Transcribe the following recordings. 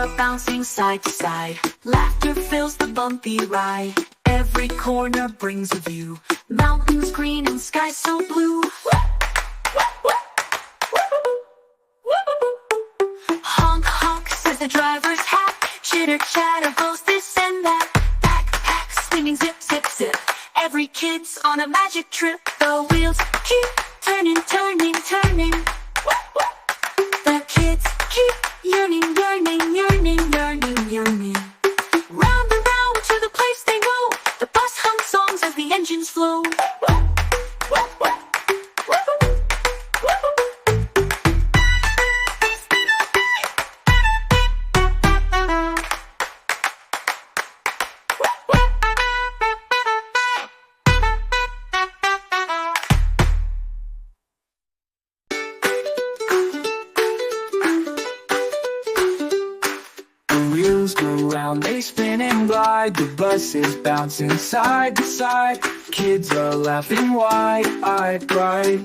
are bouncing side to side. Laughter fills the bumpy ride. Every corner brings a view. Mountains green and sky so blue. Honk honk says the driver's hat. Chitter chatter goes this and that. Backpack swinging zip zip zip. Every kid's on a magic trip. The wheels keep turning, turning, turning. The kids keep yearning, yearning, yearning, yearning, yearning. Round and round to the place they go. The bus hums songs as the engines flow. Go round, they spin and glide. The bus is bouncing side to side. Kids are laughing wide-eyed bright.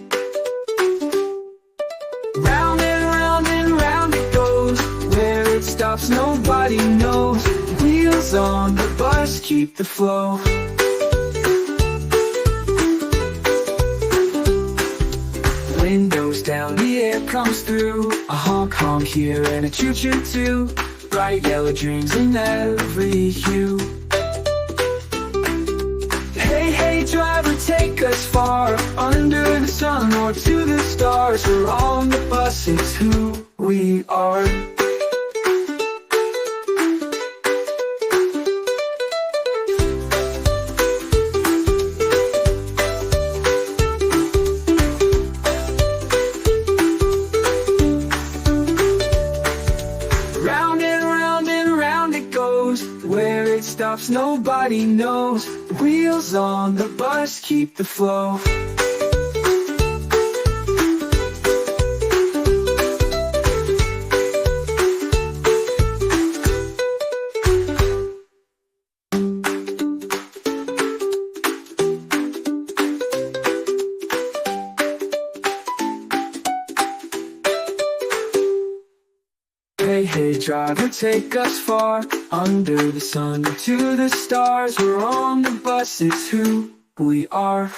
Round and round it goes. Where it stops nobody knows. Wheels on the bus keep the flow. Windows down, the air comes through. A honk honk here and a choo choo too. Bright yellow dreams in every hue. Hey, hey, driver, take us far. Under the sun or to the stars. We're on the bus, it's who we are. Where it stops nobody knows. Wheels on the bus keep the flow. Hey, hey, driver, take us far. Under the sun to the stars. We're on the bus, it's who we are.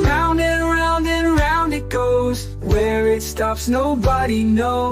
Round and round it goes. Where it stops nobody knows.